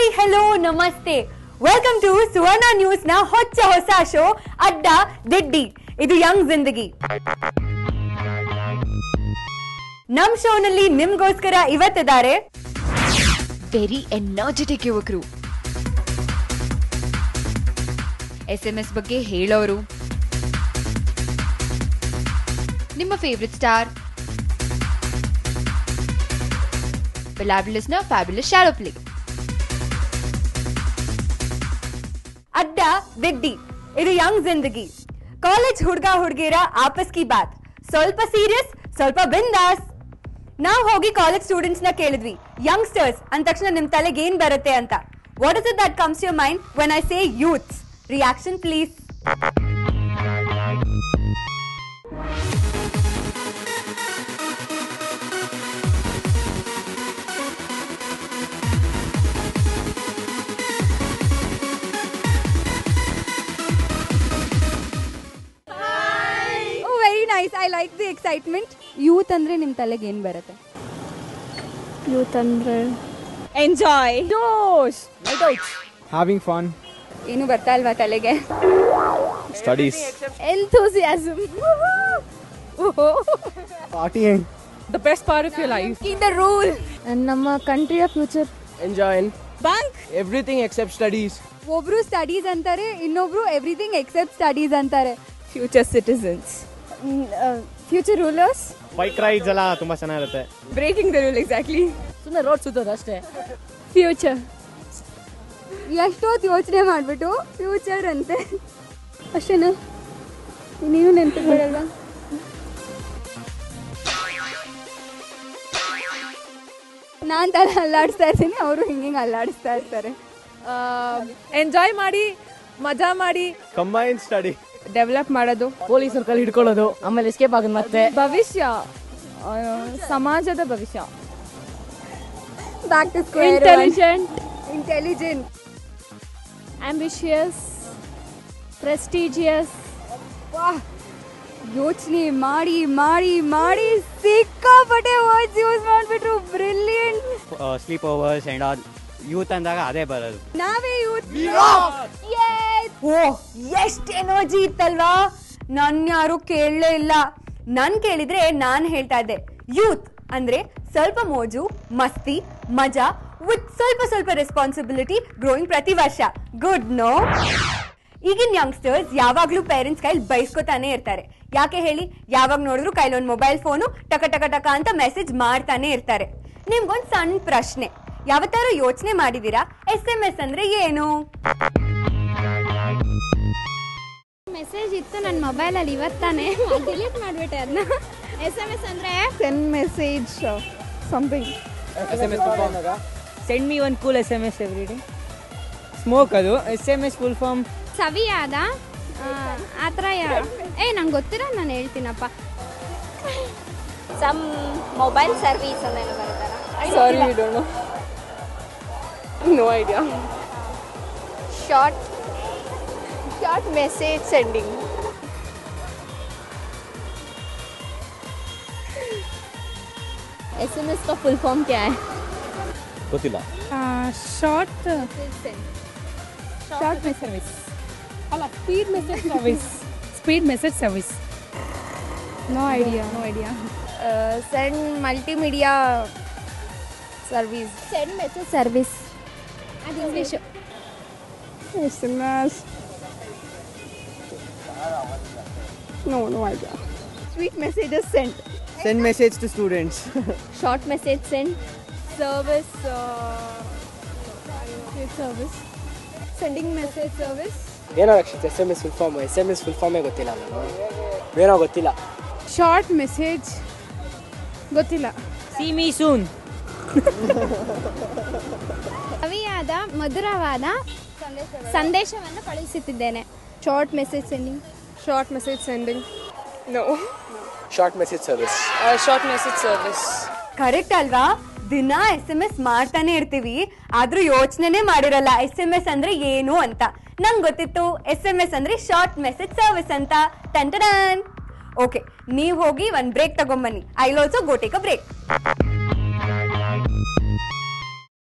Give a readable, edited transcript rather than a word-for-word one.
Hi hello ನಮಸ್ತೆ welcome to Suvarna news ನ ಹೊಸ ಶೋ ಅಡ್ಡ ದಿಡ್ಡಿ. ಇದು ಯಂಗ್ ಜಿಂದಗಿ. ನಮ್ ಶೋನಲ್ಲಿ ನಿಮ್ಗೋಸ್ಕರ ಇವತ್ತಿದ್ದಾರೆ ವೆರಿ ಎನರ್ಜೆಟಿಕ್ ಯುವಕರು, SMS ಬಗ್ಗೆ ಹೇಳೋರು, ನಿಮ್ಮ ಫೇವರಿಟ್ ಸ್ಟಾರ್, ಫ್ಯಾಬ್ಯುಲಸ್ ನ ಫ್ಯಾಬ್ಯುಲಸ್ ಶಾಡೋ ಪ್ಲೇ. ಅಡ್ಡ ದಿಡ್ಡಿ, ಇದು ಯಂಗ್ ಜಿಂದಗಿ. ಕಾಲೇಜ್ ಹುಡುಗ ಹುಡುಗಿರ ಆಪಸ್ ಕಿ ಬಾತ್, ಸ್ವಲ್ಪ ಸೀರಿಯಸ್ ಸ್ವಲ್ಪ ಬಿಂದಾಸ್. ನಾವು ಹೋಗಿ ಕಾಲೇಜ್ ಸ್ಟೂಡೆಂಟ್ಸ್ ನ ಕೇಳಿದ್ವಿ, ಯಂಗ್ಸ್ಟರ್ಸ್ ಅಂದ ತಕ್ಷಣ ನಿಮ್ ತಲೆಗೆ ಏನ್ ಬರುತ್ತೆ ಅಂತ. What is it that comes your mind when I say youth? Reaction please. I like the excitement. Youth ಅಂದ್ರೆ ನಿಮ್ ತಲೆಗೆ ಏನ್ ಬರುತ್ತೆ? ಯೂತ್ ಅಂದ್ರೆ ಎಂಜಾಯ್, ಜೋಶ್, having fun, ಏನು ಬರ್ತಾ ಇಲ್ವಾ ತಲೆಗೆ? studies, enthusiasm, partying, the best part of your life, in the rule, and ನಮ್ಮ ಕಂಟ್ರಿಯ future. enjoying bank, everything except studies. ಒಬ್ರು ಸ್ಟಡೀಸ್ ಅಂತಾರೆ, ಇನ್ನೊಬ್ರು ಎವ್ರಿಥಿಂಗ್ ಎಕ್ಸೆಪ್ಟ್ ಸ್ಟಡೀಸ್ ಅಂತಾರೆ. Future citizens, future rulers, bike rides ಎಲ್ಲ ತುಂಬಾ ಚೆನ್ನಾಗಿರುತ್ತೆ. Breaking the rule. ಎಕ್ಸಾಕ್ಟ್ಲಿ, ಸುಮ್ಮನೆ ರೋಡ್ ಸುತ್ತೋದು ಅಷ್ಟೇ. ಫ್ಯೂಚರ್, ಎಷ್ಟೊತ್ತು ಯೋಚನೆ ಮಾಡ್ಬಿಟ್ಟು ಫ್ಯೂಚರ್ ಅಂತೆ ಅಷ್ಟೇನಾ? ನೀವು ನೆನಪಿಗೆ ಬರಲ್ವಾ? ನಾನು ತಲೆ ಅಲ್ಲಾಡಿಸ್ತಾ ಇರ್ತೀನಿ, ಅವರು ಹಿಂಗೆ ಅಲ್ಲಾಡಿಸ್ತಾ ಇರ್ತಾರೆ. ಎಂಜಾಯ್ ಮಾಡಿ, ಮಜಾ ಮಾಡಿ, ಕಂಬೈನ್ ಸ್ಟಡಿ, ಡೆವಲಪ್ ಮಾಡೋದು, ಪೊಲೀಸರ ಕೈ ಹಿಡ್ಕೊಳ್ಳೋದು, ಆಮೇಲೆ ಎಸ್ಕೇಪ್ ಆಗೋದು, ಮತ್ತೆ ಭವಿಷ್ಯ, ಸಮಾಜದ ಭವಿಷ್ಯ. Back to square. Intelligent, ambitious, prestigious. ಯೋಚನೆ ಮಾಡಿ ಮಾಡಿ ಮಾಡಿ ಸಿಕ್ಕಾಪಟ್ಟೆ ವರ್ಡ್ಸ್ ಯೂಸ್ ಮಾಡ್ಬಿಟ್ರು. Brilliant. Sleepovers and all. Youth ಅಂದಾಗ ಅದೇ ಬರೋದು. ನಾವೇ ಯೂತ್. ಓಹ್, ಎಷ್ಟು ಎನರ್ಜಿ ಇತ್ತಲ್ವಾ? ನನ್ ಯಾರು ಕೇಳಲೇ ಇಲ್ಲ. ನನ್ ಕೇಳಿದ್ರೆ ನಾನ್ ಹೇಳ್ತಾ ಇದ್ದೆ, ಯೂತ್ ಅಂದ್ರೆ ಸ್ವಲ್ಪ ಮೋಜು ಮಸ್ತಿ ಮಜಾ ವಿತ್ ಸ್ವಲ್ಪ ರೆಸ್ಪಾನ್ಸಿಬಿಲಿಟಿ ಗ್ರೋಯಿಂಗ್ ಪ್ರತಿ ವರ್ಷ. Good no? ಈಗಿನ ಯಂಗ್ಸ್ಟರ್ಸ್ ಯಾವಾಗ್ಲೂ ಪೇರೆಂಟ್ಸ್ ಕೈಲಿ ಬೈಸ್ಕೊತಾನೆ ಇರ್ತಾರೆ. ಯಾಕೆ ಹೇಳಿ? ಯಾವಾಗ ನೋಡಿದ್ರು ಕೈಲೊಂದು ಮೊಬೈಲ್ ಫೋನು ಟಕ ಟಕ ಟಕ ಅಂತ ಮೆಸೇಜ್ ಮಾಡ್ತಾನೆ ಇರ್ತಾರೆ. ನಿಮ್ಗೊಂದು ಸಣ್ಣ ಪ್ರಶ್ನೆ, ಯಾವತ್ತಾರು ಯೋಚನೆ ಮಾಡಿದೀರಾ SMS ಅಂದ್ರೆ ಏನು? ಮೆಸೇಜ್ ಇತ್ತು ನನ್ನ ಮೊಬೈಲಲ್ಲಿ ಇವತ್ತಾನೆ, ಡಿಲೀಟ್ ಮಾಡಿಬಿಟ್ಟೆ ಅದನ್ನ. SMS ಅಂದರೆ send message something. Send me one cool SMS every day. Smoke ಅದು. SMS ಫುಲ್ ಫಾರ್ಮ್ ಸವಿಯಾದ ಆ ಥರ. ನಂಗೆ ಗೊತ್ತಿರೋ ನಾನು ಹೇಳ್ತೀನಪ್ಪ. ಸಮ್ ಮೊಬೈಲ್ ಸರ್ವೀಸ್ ಅನ್ನೆಲ್ಲ ಬರ್ತಾರ. Sorry, we don't know. No idea. Short message sending. SMS का फुल फॉर्म क्या है? ಗೊತ್ತಿಲ್ಲ. Short message service. अला speed message service. Speed message service. No idea. Send multimedia service. Send message service. ಅದು English. SMS. No idea. Sweet messages sent. Send message to students. Short message sent. Service. Sending message service. ಏನೋ Rakshit, SMS full ಫಾರ್ಮೇ ಗೊತ್ತಿಲ್ಲ ನಾನು. ಏನೋ ಗೊತ್ತಿಲ್ಲ. Short message ಗೊತ್ತಿಲ್ಲ. See me soon. ಕವಿಯಾದ ಮಧುರವಾದ ಸಂದೇಶವನ್ನು ಕಳುಹಿಸುತ್ತಿದ್ದೇನೆ. Short message sending. Short message sending. No. Short message service. Short message service. Correct ಅಲ್ವಾ? ದಿನ SMS ಮಾಡ್ತಾನೆ ಇರ್ತೀವಿ, ಆದ್ರೂ ಯೋಚನೆನೇ ಮಾಡಿರಲ್ಲ SMS ಅಂದ್ರೆ ಏನು ಅಂತ. ನಂಗೆ ಗೊತ್ತಿತ್ತು SMS ಅಂದ್ರೆ ಶಾರ್ಟ್ ಮೆಸೇಜ್ ಸರ್ವಿಸ್ ಅಂತ. ಟನ್. ಓಕೆ, ನೀವು ಹೋಗಿ ಒಂದು ಬ್ರೇಕ್ ತಗೊಂಬನ್ನಿ. I will also go take a break.